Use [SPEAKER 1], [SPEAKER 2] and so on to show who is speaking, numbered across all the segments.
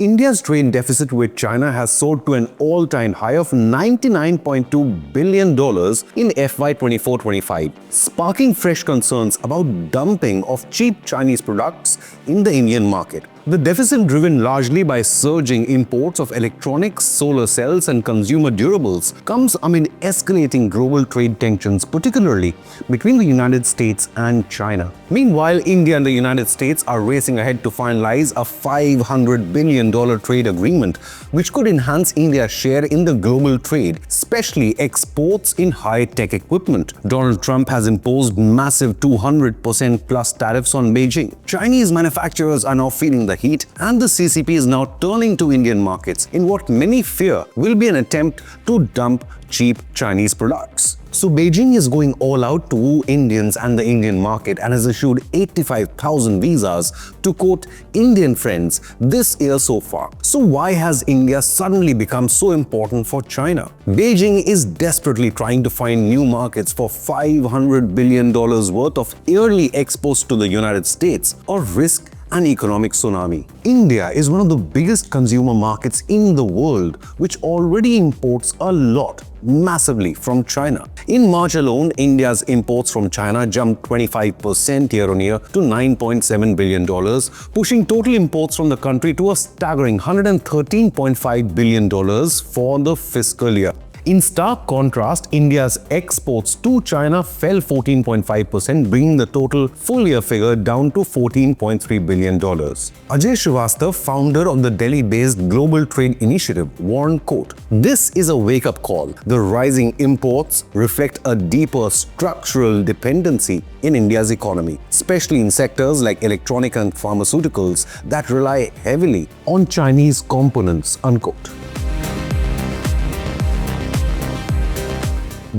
[SPEAKER 1] India's trade deficit with China has soared to an all-time high of $99.2 billion in FY 24-25, sparking fresh concerns about dumping of cheap Chinese products in the Indian market. The deficit, driven largely by surging imports of electronics, solar cells and consumer durables, comes amid escalating global trade tensions, particularly between the United States and China. Meanwhile, India and the United States are racing ahead to finalize a $500 billion trade agreement, which could enhance India's share in the global trade, especially exports in high-tech equipment. Donald Trump has imposed massive 200% plus tariffs on Beijing. Chinese manufacturers are now feeling the heat, and the CCP is now turning to Indian markets in what many fear will be an attempt to dump cheap Chinese products. So Beijing is going all out to woo Indians and the Indian market and has issued 85,000 visas to, quote, Indian friends this year so far. So why has India suddenly become so important for China? Beijing is desperately trying to find new markets for $500 billion worth of yearly exports to the United States, or risk an economic tsunami. India is one of the biggest consumer markets in the world, which already imports a lot, massively, from China. In March alone, India's imports from China jumped 25% year-on-year to $9.7 billion, pushing total imports from the country to a staggering $113.5 billion for the fiscal year. In stark contrast, India's exports to China fell 14.5%, bringing the total full-year figure down to $14.3 billion. Ajay Srivastav, founder of the Delhi-based Global Trade Initiative, warned, quote, "This is a wake-up call. The rising imports reflect a deeper structural dependency in India's economy, especially in sectors like electronic and pharmaceuticals that rely heavily on Chinese components," unquote.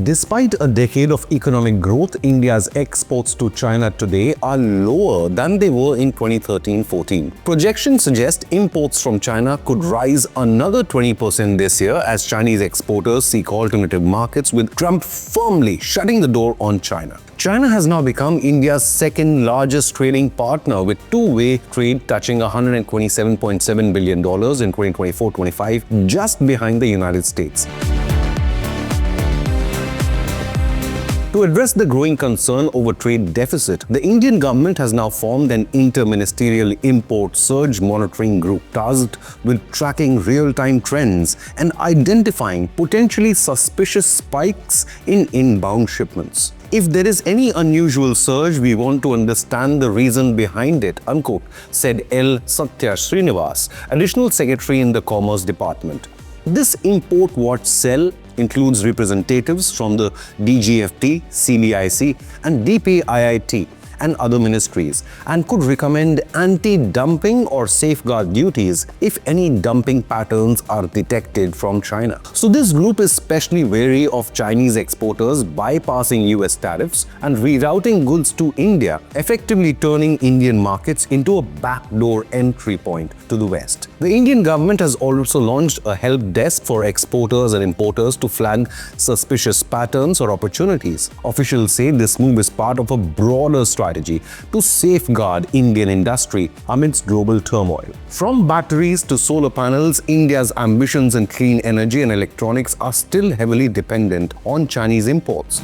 [SPEAKER 1] Despite a decade of economic growth, India's exports to China today are lower than they were in 2013-14. Projections suggest imports from China could rise another 20% this year as Chinese exporters seek alternative markets, with Trump firmly shutting the door on China. China has now become India's second largest trading partner, with two-way trade touching $127.7 billion in 2024-25, just behind the United States. To address the growing concern over trade deficit, the Indian government has now formed an inter-ministerial import surge monitoring group tasked with tracking real-time trends and identifying potentially suspicious spikes in inbound shipments. "If there is any unusual surge, we want to understand the reason behind it," unquote, said L. Satya Srinivas, Additional Secretary in the Commerce Department. This import watch cell includes representatives from the DGFT, CBIC, and DPIIT and other ministries, and could recommend anti-dumping or safeguard duties if any dumping patterns are detected from China. So this group is especially wary of Chinese exporters bypassing US tariffs and rerouting goods to India, effectively turning Indian markets into a backdoor entry point to the West. The Indian government has also launched a help desk for exporters and importers to flag suspicious patterns or opportunities. Officials say this move is part of a broader strategy to safeguard Indian industry amidst global turmoil. From batteries to solar panels, India's ambitions in clean energy and electronics are still heavily dependent on Chinese imports.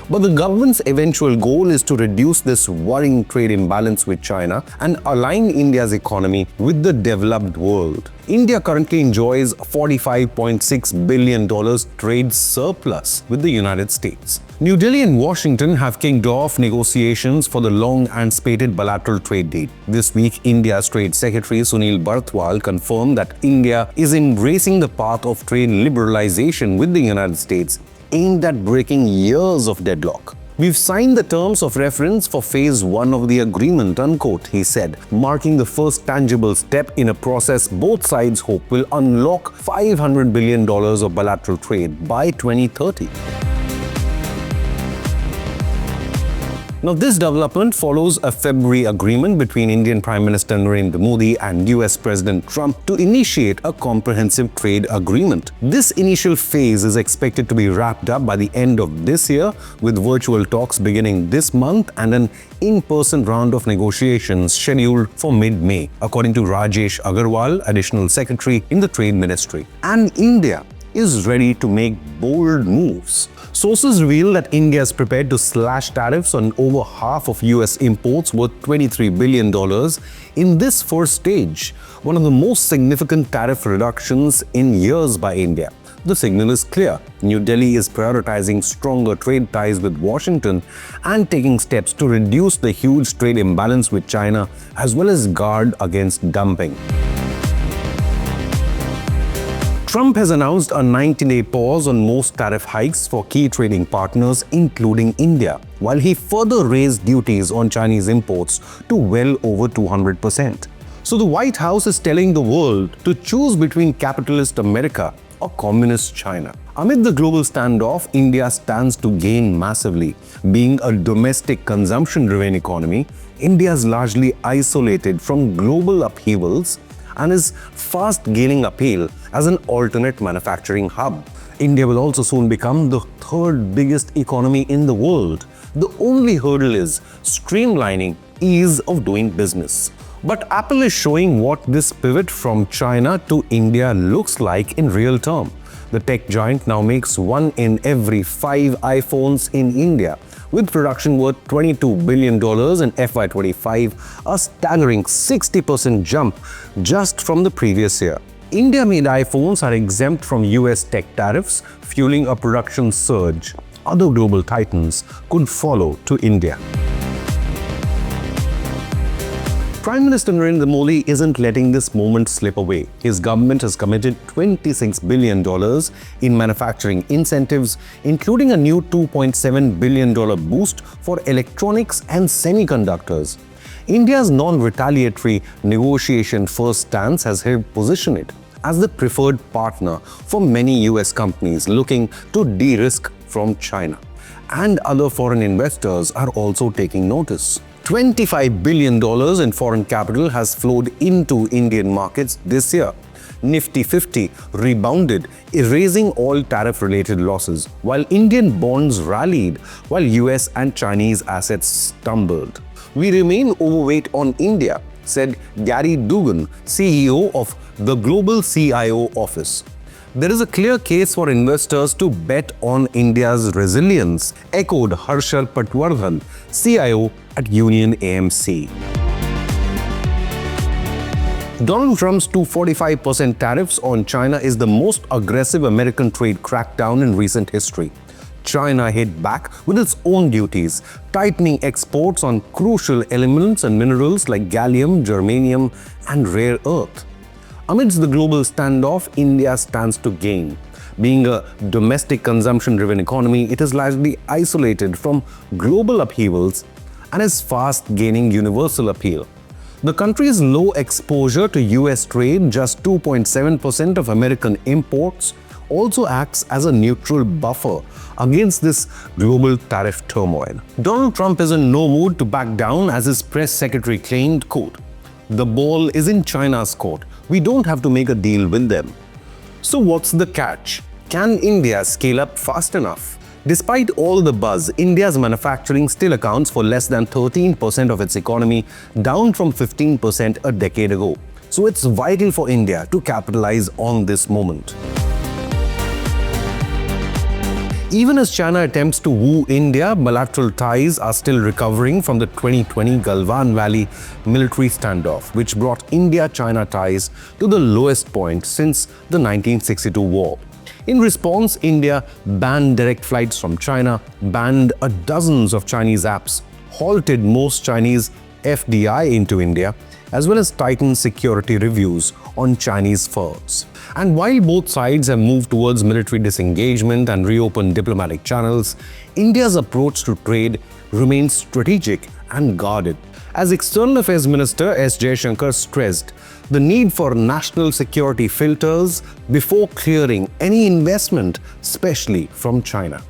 [SPEAKER 1] But the government's eventual goal is to reduce this worrying trade imbalance with China and align India's economy with the developed world. India currently enjoys $45.6 billion trade surplus with the United States. New Delhi and Washington have kicked off negotiations for the long-anticipated bilateral trade deal. This week, India's Trade Secretary Sunil Barthwal confirmed that India is embracing the path of trade liberalization with the United States, aimed at breaking years of deadlock. "We've signed the terms of reference for phase 1 of the agreement," unquote, he said, marking the first tangible step in a process both sides hope will unlock $500 billion of bilateral trade by 2030. Now, this development follows a February agreement between Indian Prime Minister Narendra Modi and US President Trump to initiate a comprehensive trade agreement. This initial phase is expected to be wrapped up by the end of this year, with virtual talks beginning this month and an in-person round of negotiations scheduled for mid-May, according to Rajesh Agarwal, Additional Secretary in the Trade Ministry. And India is ready to make bold moves. Sources reveal that India is prepared to slash tariffs on over half of US imports worth $23 billion in this first stage, one of the most significant tariff reductions in years by India. The signal is clear. New Delhi is prioritizing stronger trade ties with Washington and taking steps to reduce the huge trade imbalance with China, as well as guard against dumping. Trump has announced a 90-day pause on most tariff hikes for key trading partners, including India, while he further raised duties on Chinese imports to well over 200%. So the White House is telling the world to choose between capitalist America or communist China. Amid the global standoff, India stands to gain massively. Being a domestic consumption-driven economy, India is largely isolated from global upheavals and is fast gaining appeal as an alternate manufacturing hub. India will also soon become the third biggest economy in the world. The only hurdle is streamlining ease of doing business. But Apple is showing what this pivot from China to India looks like in real term. The tech giant now makes 1 in every 5 iPhones in India, with production worth $22 billion in FY25, a staggering 60% jump just from the previous year. India-made iPhones are exempt from US tech tariffs, fueling a production surge. Other global titans could follow to India. Prime Minister Narendra Modi isn't letting this moment slip away. His government has committed $26 billion in manufacturing incentives, including a new $2.7 billion boost for electronics and semiconductors. India's non-retaliatory negotiation-first stance has helped position it as the preferred partner for many US companies looking to de-risk from China. And other foreign investors are also taking notice. $25 billion in foreign capital has flowed into Indian markets this year. Nifty 50 rebounded, erasing all tariff-related losses, while Indian bonds rallied while US and Chinese assets stumbled. We remain overweight on India, said Gary Dugan, CEO of the Global CIO Office. There is a clear case for investors to bet on India's resilience, echoed Harshal Patwardhan, CIO at Union AMC. Donald Trump's 245% tariffs on China is the most aggressive American trade crackdown in recent history. China hit back with its own duties, tightening exports on crucial elements and minerals like gallium, germanium, and rare earth. Amidst the global standoff, India stands to gain. Being a domestic consumption-driven economy, it is largely isolated from global upheavals and is fast gaining universal appeal. The country's low exposure to US trade, just 2.7% of American imports, also acts as a neutral buffer against this global tariff turmoil. Donald Trump is in no mood to back down, as his press secretary claimed, quote, "The ball is in China's court. We don't have to make a deal with them." So what's the catch? Can India scale up fast enough? Despite all the buzz, India's manufacturing still accounts for less than 13% of its economy, down from 15% a decade ago. So it's vital for India to capitalize on this moment. Even as China attempts to woo India, bilateral ties are still recovering from the 2020 Galwan Valley military standoff, which brought India-China ties to the lowest point since the 1962 war. In response, India banned direct flights from China, banned dozens of Chinese apps, halted most Chinese FDI into India, as well as tightened security reviews on Chinese firms. And while both sides have moved towards military disengagement and reopened diplomatic channels, India's approach to trade remains strategic and guarded. As External Affairs Minister S. Jaishankar stressed, the need for national security filters before clearing any investment, especially from China.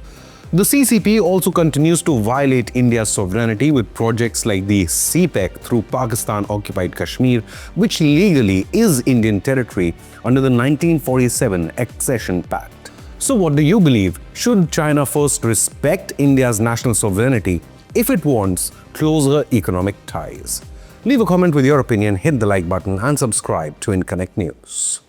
[SPEAKER 1] The CCP also continues to violate India's sovereignty with projects like the CPEC through Pakistan-occupied Kashmir, which legally is Indian territory under the 1947 Accession Pact. So what do you believe? Should China first respect India's national sovereignty if it wants closer economic ties? Leave a comment with your opinion, hit the like button and subscribe to Inconnect News.